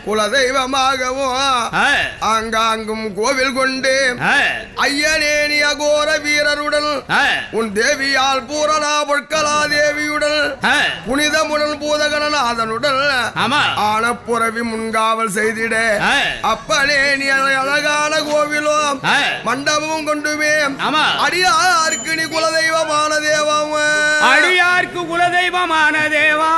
குலதெய்வமாகவும் ஆங்காங்கும் கோவில் கொண்டு ஐயனேனி அகோர வீரருடன் உன் தேவியால் பூரணா பொற்களா தேவியுடன் புனிதமுடன் பூதகணநாதனுடன் ஆனப்புறவி முன்காவல் செய்திட அப்பனே நீ அழகான கோவிலும் மண்டபமும் கொண்டுமே அடியாருக்கு நீ குலதெய்வமான தேவம் அடியாருக்கு குலதெய்வமான தேவா